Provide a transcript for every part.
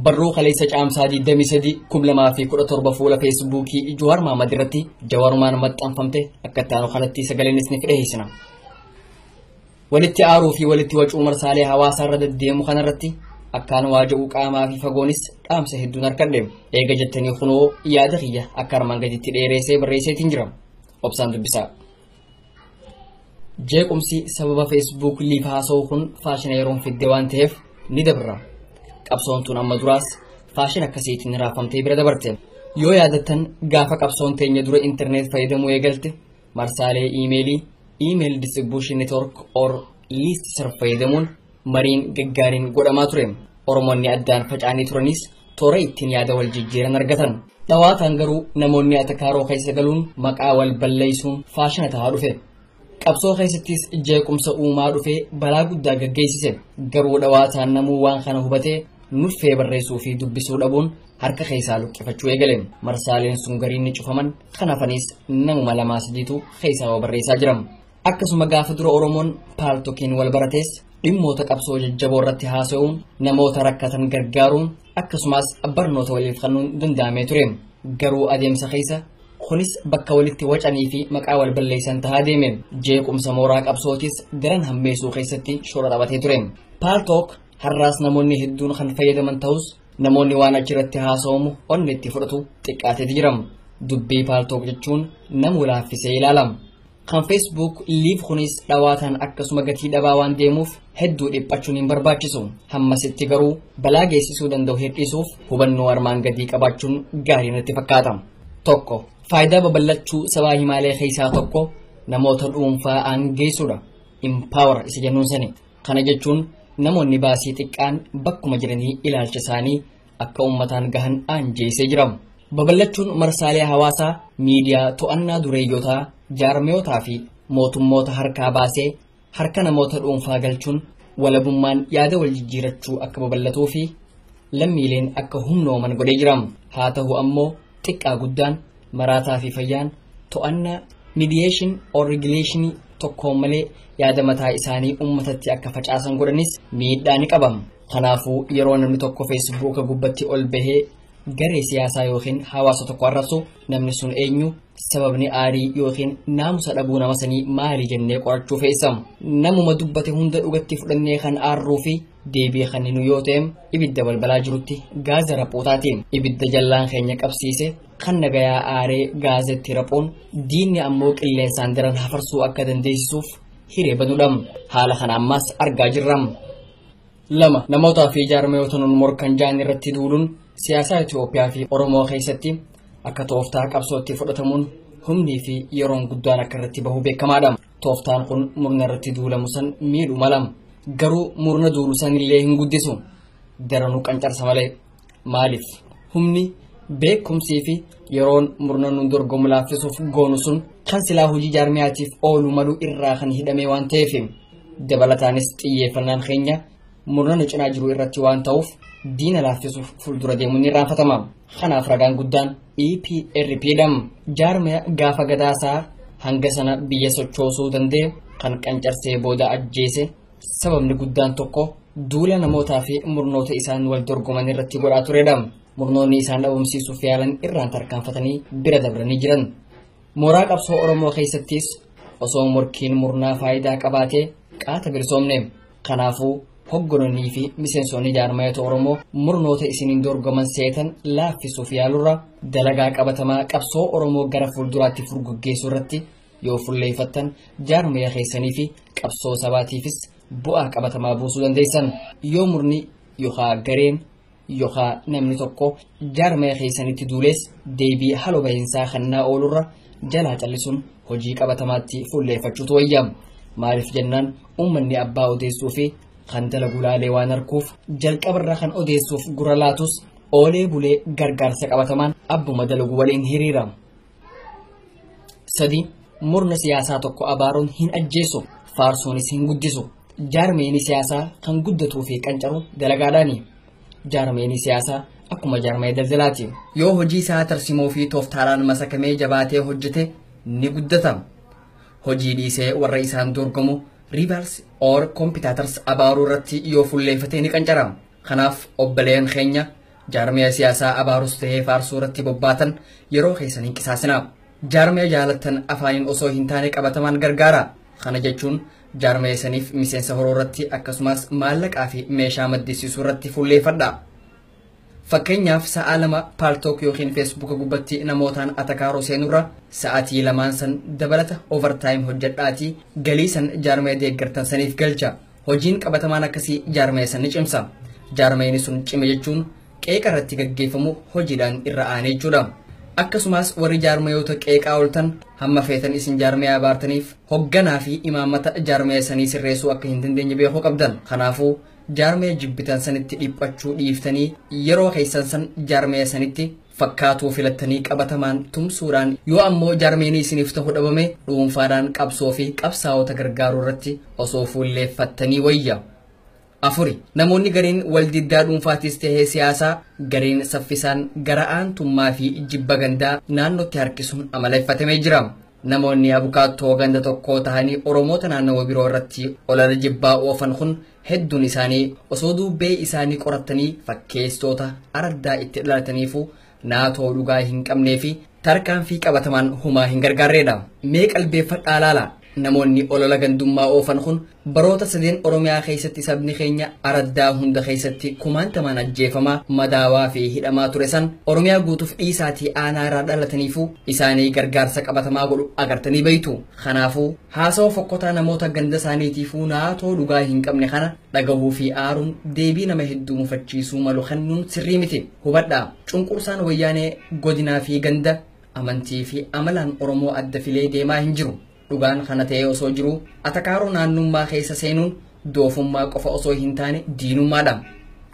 Barruu Khaleessa Caamsaa 23 2017 fuula Feesbuukii Jawaar Mahaammad irratti Jawaarumaan maxxanfamte akka taanu kanatti sagaleen isni fidheessina. Walitti aaruu fi walitti wacuu marsaalee hawaasaa irra deddeemu kanarratti akkaan waaja'uu qaamaa fi fagoonis dhaamsa hedduun harkadhe. Eega jettanii kunoo yaada kiyya akka armaan gaditti dheereessee barreesseetiin jira. Obsaan dubbisaa. Jeequmsi sababa Facebook liif haasa'uu kun faashina yeroon fidde waan ta'eef ni dabra. Qabsoon tun amma duraas faashina akkasiitiin raafamtee bira dabarte. Yoo yaadattan gaafa qabsoon teenya dura internet fayyadamuu eegalte marsaalee email distribution network or list serve fayyadamuun mariin gaggaariin godhamaa ture. Oromoonni addaan faca'anii turanis toora ittiin yaada wal jijjiiran argatan. Dhawaataan garuu namoonni atakaaroo keessa galuun maqaa wal balleessuun faashina ta'aa dhufe. Qabsoo keessattis jeequmsa uumaa dhufee balaa guddaa gaggeessise. Garuu dhawaataan namuu waan kana hubatee nuffee barreessuu fi dubbisuu dhabuun harka keessaa luqqifachuu eegale. Marsaaleen sun gariin ni cufaman, kanaafis namuma lamaa sadiitu keessaa barreessaa jiram. Akkasuma gaafa dura Oromoon paaltokiin wal baratees dhimmoota qabsoo jajjaboo irratti haasa'uun namoota rakkatan gargaaruun akkasumas barnoota waliif kennuun danda'amee ture. Garuu adeemsa keessa kunis bakka walitti wacanii fi maqaa wal balleessan tahaa deeme. Jeequmsa mooraa qabsootis daran hammeessuu keessatti shoora taphatee ture. Paaltok har'aas namoonni hedduun kan fayyadaman ta'us namoonni waan achirratti haasa'amu onni itti fudhatu xiqqaateeti jiram. Dubbii paaltok jechuun namuu laaffisee ilaalama. Kan Facebook liif kunis dhawaataan akkasuma gatii dhabaa waan deemuuf hedduu dhiphachuun hin barbaachisu. Hammasitti garuu balaa geessisuu danda'u hir'isuuf hubannoo armaan gadii qabaachuun gaarii natti fakkaata. Tokko, faayidaa babal'achuu sabaa himaalee keessaa tokko namoota dhuunfaa aangeessuudha. Empower isa jennuun sani. Kana jechuun namoonni baasii xiqqaan bakkuma jiranii ilaalcha isaanii akka uummataan gahan aanjeesee jiramu. Babal'achuun marsaalee hawaasaa miidiyaa to'annaa dureeyyotaa jaarmiyootaa fi mootummoota harkaa baasee harka namoota dhuunfaa galchuun walabummaan yaada wal jijjiirachuu akka babal'atuu fi lammiileen akka humnooman godhee jiramu. Haa ta'u ammoo xiqqaa guddaan maraataa fi fayyaan to'annaa mediation or regulation tokkoon malee yaada mataa isaanii uummatatti akka facaasan godhanis miidhaa ni qabam. Kanaafuu yeroo namni tokko Facebook gubbatti ol bahee garee siyaasaa yookiin hawaasa tokko arrabsu namni sun eenyu, sababni aarii yookiin naamusa dhabuu nama sanii maali jennee qorachuu fe'isam. Namuma dubbate hunda dhugatti fudhannee kan aarruu fi deebii kan nu yoo ta'e ibidda balbalaa jirutti gaaza raphootaatiin ibidda jallaan keenya qabsiise kan nagayaa aaree gaazetti raphoon diinni ammoo qilleensaan daran hafarsuu akka dandeessisuuf hiree banuudhaam. Haala kana ammaas argaa jirram. 2. Namootaa fi jaarmiyoota nun morkan jaan irratti duuluun siyaasaa Itoophiyaa fi Oromoo keessatti akka tooftaa qabsootti fudhatamuun humnii fi yeroon guddaan akka irratti bahu beekamaadha. Tooftaan kun murna irratti duulamu san miidhu malam. Garuu murna duulu san illee hin guddisu. Daranuu qancarsa malee. Maaliif? Humni beekumsii fi yeroon murna nun dorgomu laaffisuuf goonu sun kan silaa hojii jaarmiyaatiif oolu malu irraa kan hidhame waan ta'eef. Dabalataanis xiyyeeffannaan keenya murna nu cinaa jiru irratti waan ta'uuf diina laaffisuuf fuuldura deemuun irraanfatama. Kanaaf ragaan guddaan EPRPdham jaarmiya gaafa gadaasaa hanga sana biyya sochoosuu danda'e kan qancarsee booda ajjeese sababni guddaan tokko duula namootaa fi murnoota isaan wal dorgoman irratti godhaa turedha. Murnoonni isaan dhabamsiisuuf yaalan irraan tarkaanfatanii bira dabranii jiran. Mooraa qabsoo Oromoo keessattis osoo morkiin murnaa faayidaa qabaatee qaata bilisoomne. Kanaafuu hoggononnii fi miseensonni jaarmayoota Oromoo murnoota isiniin dorgoman seetan laaffisuuf yaalurra dalagaa qabatamaa qabsoo Oromoo gara fuulduraatti furguggeessuu irratti yoo fulleeffattan jaarmaya keessanii fi qabsoo sabaatiifis bu'aa qabatamaa buusuu dandeessan. Yoo murni yookaan gareen yookaan namni tokko jaarmaya keessanitti duulees deebii haloo bahinsaa kannaa oolurra jalaa callisuun hojii qabatamaatti fulleeffachuutu wayyaam. Maaliif jennaan uummanni abbaa odeessuu fi kan dalagu laalee waan arkuuf jalqabarraa kan odeessuuf gura laatus oolee bulee gargaarsa qabatamaan abbuma dalagu waliin hiriira. 3. Murna siyaasaa tokko abaaruun hin ajjeesu, faarsuunis hin guddisu. Jaarmeeni siyaasaa kan guddatuu fi qancaru dalagaadhaani. Jaarmeeni siyaasaa akkuma jaarmee daldalaati. Yoo hojii isaa tarsimoo fi tooftaadhaan masakamee jabaatee hojjete ni guddata. Hojii dhiisee warra isaan dorgomu rivals or competitors abaaruu irratti yoo fulleeffatee ni qancara. Kanaaf obboleen keenya jaarmiyaa siyaasaa abaarus tahee faarsuu irratti bobbaatan yeroo keessan hin qisaasina. Jaarmiyaa jaalattan afaaniin osoo hin taane qabatamaan gargaara. Kana jechuun jaarmiyaa saniif miseensa horoo irratti akkasumas maallaqaa fi meeshaa maddisiisuu irratti fuulleeffadha. Fakkeenyaaf sa'a lama paaltook yookiin feesbuuka gubbatti namootaan atakaaroo seenurra sa'aatii lamaan san dabalata overtime hojjedhaatii galii san jaarmiyaa deeggartan saniif galcha. Hojiin qabatamaan akkasii jaarmiyaa san ni cimsa. Jaarmiyaan sun cime jechuun qeeqa irratti gaggeeffamu hojiidhaan irra aanee jechuudha. Akkasumas warri jaarmiyoota qeeqaa ooltan hamma feetan isin jaarmiyaa baartaniif hogganaa fi imaammata jaarmiyaa sanii sirreessuu akka hin dandeenye beekuu qabdan. Kanaafuu jaarmiyaa jibbitan sanitti dhiphachuu dhiiftanii yeroo keessan san jaarmiyaa sanitti fakkaatuu filattanii qabatamaan tumsuudhaan yoo ammoo jaarmiyaan isiniif ta'uu dhabame dhuunfaadhaan qabsoo fi qabsaa'ota gargaaruu irratti osoo fuulleeffattanii wayya. Afuri namoonni gariin waldiddaa dhuunfaatis tahee siyaasaa gariin saffisaan gara aantummaa fi jibba gandaa naannootti harkisuun amaleeffatamee jira. Namoonni abukaattoo ganda tokkoo tahanii Oromoota naannawaa biroo irratti olola jibbaa oofan kun hedduun isaanii osoo dubbee isaanii qoratanii fakkeessitoota araddaa itti dhalataniifu naatoo dhugaa hin qabnee fi tarkaanfii qabatamaan humaa hin gargaarreedha. Mee qalbeeffadhaa laala. Namoonni olola gandummaa oofan kun baroota sadeen Oromiyaa keessatti sabni keenya araddaa hunda keessatti kumaantamaan ajjeefamaa madaawaa fi hidhamaa ture san Oromiyaa guutuuf dhiisaatii aanaa irraa dhalataniifu isaanii gargaarsa qabatamaa godhu agartanii beeytu. Kanaafuu haasawa fokkotaa namoota ganda isaaniitiifuu naatoo dhugaa hin qabne kana dhagahuu fi aaruun deebii nama hedduu mufachiisuu malu kennuun sirrii miti. Hubadhaa cunqursaan wayyaanee godinaa fi ganda amantii fi amalaan Oromoo adda filee deemaa hin jiru. Dhugaan kana ta'ee osoo jiru atakaaroo naannummaa keessa seenuun doofummaa qofa osoo hin taane diinummaadha.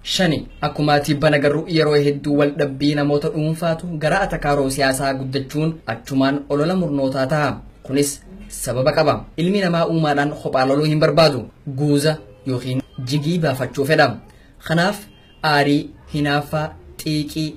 5 akkuma tibbana garuu yeroo hedduu wal dhabbii namoota dhuunfaatu gara atakaaroo siyaasaa guddachuun achumaan olola murnootaa ta'a. Kunis sababa qaba. Ilmi namaa uumaadhaan kophaa loluu hin barbaadu. Guuza yookiin jigii baafachuu fedha. Kanaaf aarii, hinaaffaa, xiiqii,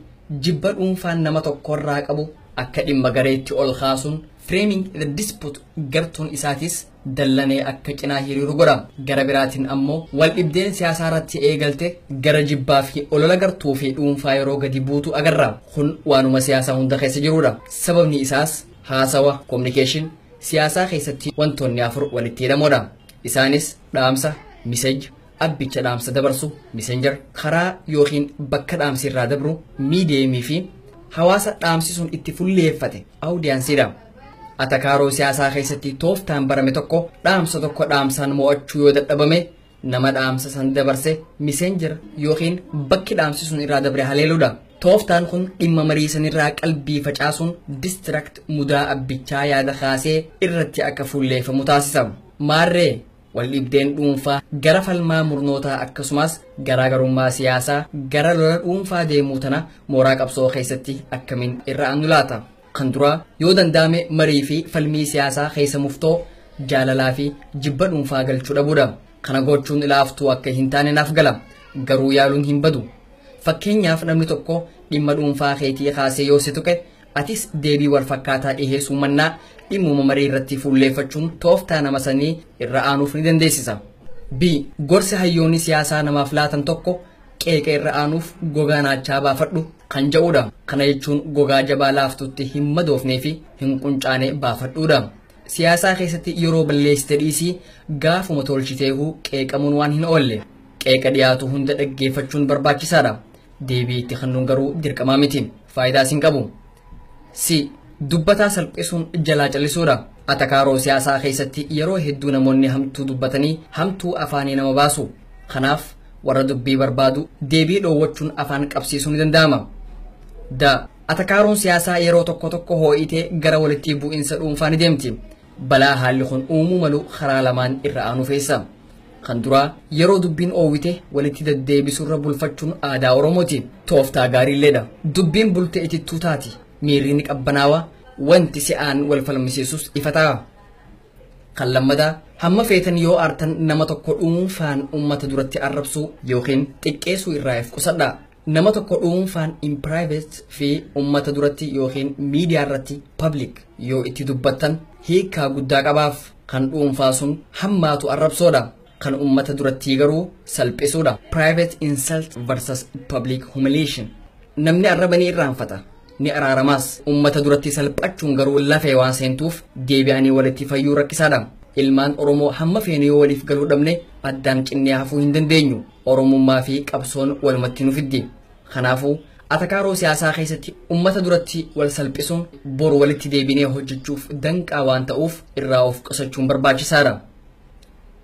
jibba dhuunfaan nama tokkorraa qabu akka dhimma gareetti ol kaasuun framing the dispute gartuun isaatis dallanee akka cinaa hiriiru godha. Gara biraatiin ammoo wal dhibdeen siyaasaa irratti eegalte gara jibbaa fi olola gartuu fi dhuunfaa yeroo gadi buutu agarra. Kun waanuma siyaasaa hunda keessa jirudha. Sababni isaas haasawa communication siyaasaa keessatti wantoonni 4 walitti hidhamoodha. Isaanis dhaamsa, message, abbicha dhaamsa dabarsu, messenger, karaa yookiin bakka dhaamsi irraa dabru, miidiyeemii fi hawaasa dhaamsi sun itti fulleeffate audiyansiidha. Atakaaroo siyaasaa keessatti tooftaan barame tokko dhaamsa tokko dhaamsaan mo'achuu yoo dadhabame nama dhaamsa san dabarse messenger yookiin bakki dhaamsi sun irraa dabre haleeluudha. Tooftaan kun dhimma marii sanirraa qalbii facaasuun distract mudaa abbichaa yaada kaasee irratti akka fulleeffamu taasisa. Maarree wal dhibdeen dhuunfaa gara falmaa murnootaa akkasumas garaagarummaa siyaasaa gara lola dhuunfaa deemuu tana mooraa qabsoo keessatti akkamiin irra aanu laata? Kan dura yoo danda'ame marii fi falmii siyaasaa keessa muftoo jaalalaa fi jibba dhuunfaa galchuu dhabuudha. Kana gochuun ilaaftuu akka hin taane naaf gala. Garuu yaaluun hin badu. Fakkeenyaaf namni tokko dhimma dhuunfaa keetii kaasee yoo si tuqe atis deebii wal fakkaataa dhiheessuu mannaa dhimmuma marii irratti fuulleeffachuun tooftaa nama sanii irra aanuuf ni dandeessisa. B. Gorsi hayyoonni siyaasaa namaaf laatan tokko qeeqa irra aanuuf gogaa naachaa baafadhu kan jedhudha. Kana jechuun gogaa jabaa laaftutti hin madoofnee fi hin quncaane baafadhuudha. Siyaasaa keessatti yeroo balleessite dhiisii gaafuma tolchiteehuu qeeqamuun waan hin oolle. Qeeqa dhiyaatu hunda dhaggeeffachuun barbaachisaadha. Deebii itti kennuun garuu dirqamaa miti. Faayidaas hin qabu. C. Dubbataa salphisuun jalaa callisuudha. Atakaaroo siyaasaa keessatti yeroo hedduu namoonni hamtuu dubbatanii hamtuu afaanii nama baasu. Kanaaf warra dubbii barbaadu deebii dhoowwachuun afaan qabsiisuu ni danda'ama. Da atakaaroon siyaasaa yeroo tokko tokko hoo'itee gara walitti bu'iinsa dhuunfaa ni deemti. Balaa haalli kun uumuu malu karaa lamaan irra aanu feessa. Kan duraa yeroo dubbiin oowwite walitti deddeebisuurra bulfachuun aadaa Oromooti. Tooftaa gaariilleedha. Dubbiin bulte itittuu taati. Miirri ni qabbanaawaa. Wanti si'aan wal falmisiisus ifa ta'a. Kan lammadaa hamma feetan yoo aartan nama tokko dhuunfaan ummata duratti arrabsuu yookiin xiqqeessuu irraa of qusadha. Nama tokko dhuunfaan in private fi ummata duratti yookiin miidiyaa irratti public yoo itti dubbattan hiikaa guddaa qabaaf. Kan dhuunfaa sun hammaatu arrabsoodha. Kan ummata duratti garuu salphisuudha. Private insult versus public humiliation. namni arrabanii irraanfata ni araaramaas ummata duratti salphachuun garuu lafee waan seentuuf deebi'anii walitti fayyuu rakkisaadha. Ilmaan Oromoo hamma feene yoo waliif galuu dhabne addaan cinnee hafuu hin dandeenyu. Oromummaa fi qabsoon walumatti nu fiddi. Kanaafuu atakaaroo siyaasaa keessatti ummata duratti wal salphisuun bor walitti deebinee hojjechuuf danqaa waan ta'uuf irraa of qusachuun barbaachisaadha.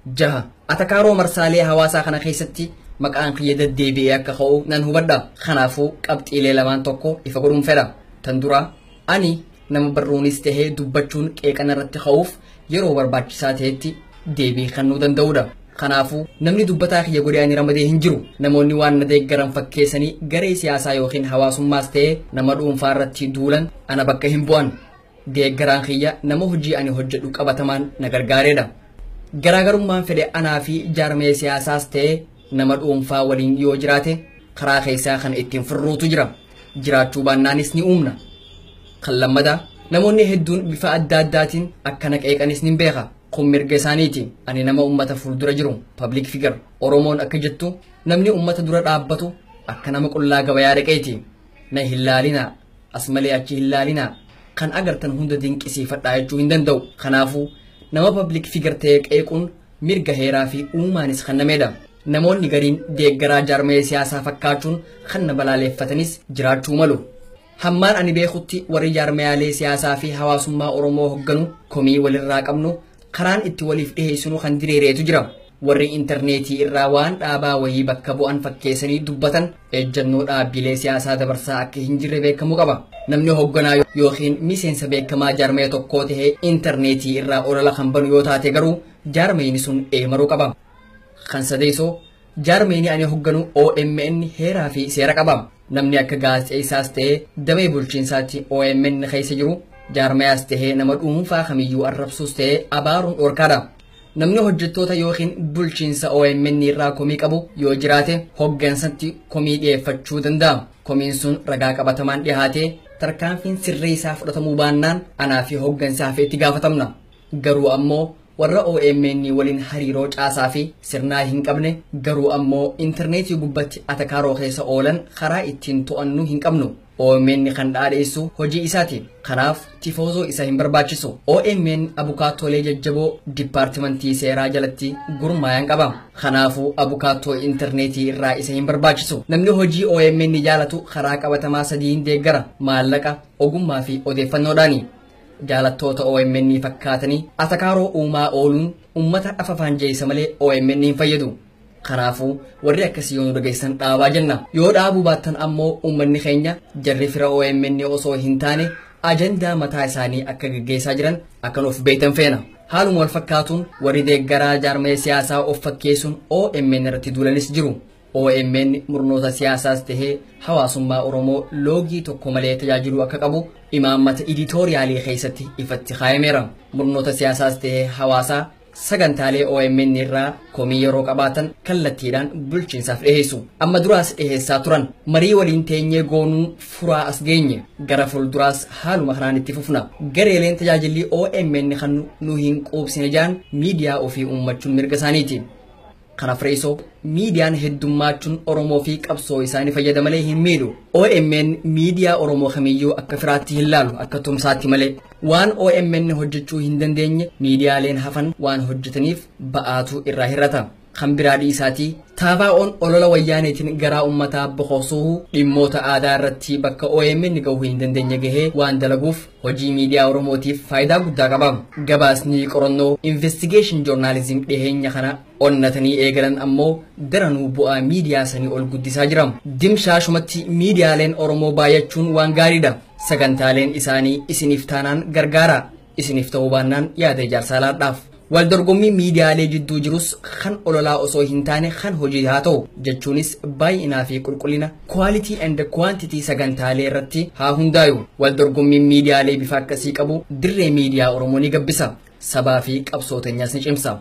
6. Atakaaroo marsaalee hawaasaa kana keessatti maqaan kiyya deddeebi'ee akka ka'u nan hubadha. Kanaafuu qabxiilee lamaan tokko ifa godhuun fedha. Tan dura ani nama barruunis tahee dubbachuun qeeqana irratti ka'uuf yeroo barbaachisaa ta'etti deebii kennuu danda'udha. Kanaafuu namni dubbataa kiyya godhee ani ramadee hin jiru. Namoonni waan na deeggaran fakkeessanii garee siyaasaa yookiin hawaasummaas ta'ee nama dhuunfaa irratti duulan ana bakka hin bu'an. Deeggaraan kiyya nama hojii ani hojjedhu qabatamaan na gargaareedha. Garaagarummaan fedhe anaa fi jaarmee siyaasaas ta'ee nama dhuunfaa waliin yoo jiraate karaa keessaa kan ittiin furruutu jira. Jiraachuu baannaanis ni uumna. Kan lammadaa namoonni hedduun bifa adda addaatiin akkana qeeqanis ni beeka. Kun mirga isaaniiti. Ani nama ummata fuuldura jiru public figure. Oromoon akka jettu namni ummata dura dhaabbatu akka nama qullaa gabayaa dhaqeeti. Na hin laalinaa as malee achi hin laalinaa kan agartan hunda dinqisiifadhaa jechuu hin danda'u. Kanaafuu nama public figure ta'ee qeequun mirga heeraa fi uumaanis kennameedha. Namoonni gariin deeggaraa jaarmee siyaasaa fakkaachuun kan na balaaleeffatanis jiraachuu malu. Hammaan ani beekutti warri jaarmeeyaalee siyaasaa fi hawaasummaa Oromoo hogganu komii walirraa qabnu karaan itti waliif dhiheessinu kan diriireetu jira. Warri intarneetii irraa waan dhaabaa wayii bakka bu'an fakkeessanii dubbatan ejjennoo dhaabbilee siyaasaa dabarsaa akka hin jirre beekamuu qaba. Namni hogganaa yookiin miseensa beekamaa jaarmee tokkoo tahee intarneetii irraa olola kan banu yoo taate garuu jaarmeeyni sun eemaruu qaba. Kan sadeessoo jaarmeeyni ani hogganu OMN heeraa fi seera qaba. Namni akka gaazexeessaas ta'ee damee bulchiinsaatti OMN keessa jiru jaarmeeyaas tahee nama dhuunfaa kamiyyuu arrabsuus ta'ee abaaruun dhorkaadha. Namni hojjettoota yookiin bulchiinsa OMN irraa komii qabu yoo jiraate hoggansatti komii dhiyeeffachuu danda'a. Komiin sun ragaa qabatamaan dhiyaatee tarkaanfiin sirrii isaa fudhatamuu baannaan anaa fi hoggansaaf itti gaafatamna. Garuu ammoo warra OMN waliin hariiroo caasaa fi sirnaa hin qabne garuu ammoo intarneetii gubbatti atakaaroo keessa oolan karaa ittiin to'annu hin qabnu. OMN kan dhaadheessu hojii isaati. Kanaaf tifoozoo isa hin barbaachisu. OMN abukaatoolee jajjaboo dipaartimentii seeraa jalatti gurmaa'an qaba. Kanaafuu abukaatoo intarneetii irraa isa hin barbaachisu. Namni hojii OMN jaalatu karaa qabatamaa sadiin deeggara maallaqa, ogummaa fi odeeffannoodhaani. Jaalattoota OMN fakkaatanii atakaaroo uumaa ooluun ummata afafaan jeessa malee OMN hin fayyadu. Kanaafuu warri akkasii yoo nu dhageessan dhaabaa jenna. Yoo dhaabuu baattan ammoo uummanni keenya jarri fira OMN osoo hin taane ajandaa mataa isaanii akka gaggeessaa jiran akka nuuf beektan feena. Haaluma wal fakkaatuun warri deeggaraa jaarmee siyaasaa of fakkeessuun OMN irratti duulanis jiru. OMN murnoota siyaasaas tahee hawaasummaa Oromoo loogii tokko malee tajaajiluu akka qabu imaammata editoriaalii keessatti ifatti kaayameera. Murnoota siyaasaas tahee hawaasaa sagantaalee OMN irraa komii yeroo qabaatan kallattiidhaan bulchiinsaaf dhiheessu. Amma duraas dhiheessaa turan. Marii waliin teenyee goonuun furaa as geenye. Gara fuulduraas haaluma kanaan itti fufna. Gareeleen tajaajilli OMN kan nu hin quubsine jaan miidiyaa ofii uummachuun mirga isaaniiti. Kana fireessoo miidiyaan heddummachuun Oromoo fi qabsoo isaanii fayyada malee hin miidhu. OMN miidiyaa Oromoo kamiyyuu akka firaatti hin laalu akka tumsaatti malee. Waan OMN hojjechuu hin dandeenye miidiyaaleen hafan waan hojjetaniif ba'aatu irraa hir'ata. Kan biraa dhiisaatii taafaa'oon olola wayyaaneetiin garaa uummataa boqosuu dhimmoota aadaa irratti bakka OMN gahuu hin dandeenye gahee waan dalaguuf hojii miidiyaa Oromootiif faayidaa guddaa qaba. Gabaasni qorannoo investigation journalism dhiheenya kana onnatanii eegalan ammoo daranuu bu'aa miidiyaa sanii ol guddisaa jira. Dimshaashumatti miidiyaaleen Oromoo baay'achuun waan gaariidha. Sagantaaleen isaanii isiniif taanaan gargaara. Isiniif ta'uu baannaan yaada ijaarsaa laadhaaf. Waldorgommii miidiyaalee jidduu jirus kan ololaa osoo hin taane kan hojii haa ta'u jechuunis baay'inaa fi qulqullina quality and quantity sagantaalee irratti haa hundaayu. Waldorgommiin miidiyaalee bifa akkasii qabu dirree miidiyaa Oromoo ni gabbisa. Sabaa fi qabsooteenyaas ni cimsa.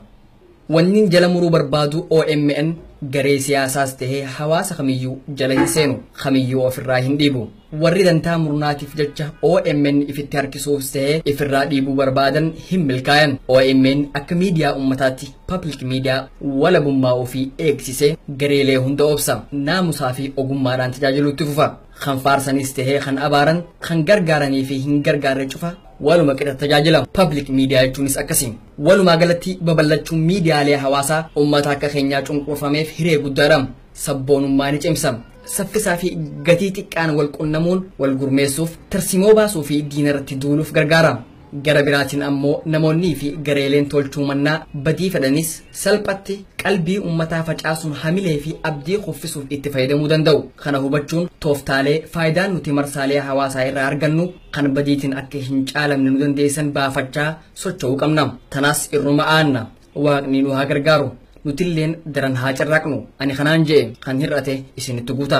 Wanni jala muruu barbaadu OMN garee siyaasaas tahee hawaasa kamiyyuu jala hin seenu kamiyyuu ofirraa hin dhiibu warri dantaa murnaatiif jecha OMN ifitti harkisuuf tahee ifirraa dhiibuu barbaadan hin milkaayan OMN akka miidiyaa ummataatti public miidiyaa walabummaa ofii eegsisee gareelee hunda obsa naamusaa fi ogummaadhaan tajaajiluutti fufa kan faarsanis tahee kan abaaran kan gargaaranii fi hin gargaarre cufa waluma qixa tajaajilamu public media jechuunis akkasiin walumaa galatti babal'achuun miidiyaalee hawaasaa ummata akka keenyaa cunqurfameef hiree guddaadha sabboonummaa ni cimsa saffisaa fi gatii xiqqaan wal qunnamuun wal gurmeessuuf tarsimoo baasuu fi diinarratti duuluuf gargaara gara biraatiin ammoo namoonni fi gareeleen tolchuu mannaa badii fedhanis salphatti qalbii ummataa facaasuun hamilee fi abdii kuffisuuf itti fayyadamuu danda'u kana hubachuun tooftaalee faayidaan nuti marsaalee hawaasaa irraa argannu kan badiitiin akka hin caalamne nu dandeessan baafachaa socho'uu qabna tanaas irruma aanna waaqni nu haa gargaaru nutilleen daran haa carraaqnu ani kanaan jee kan hir'ate isinitti guuta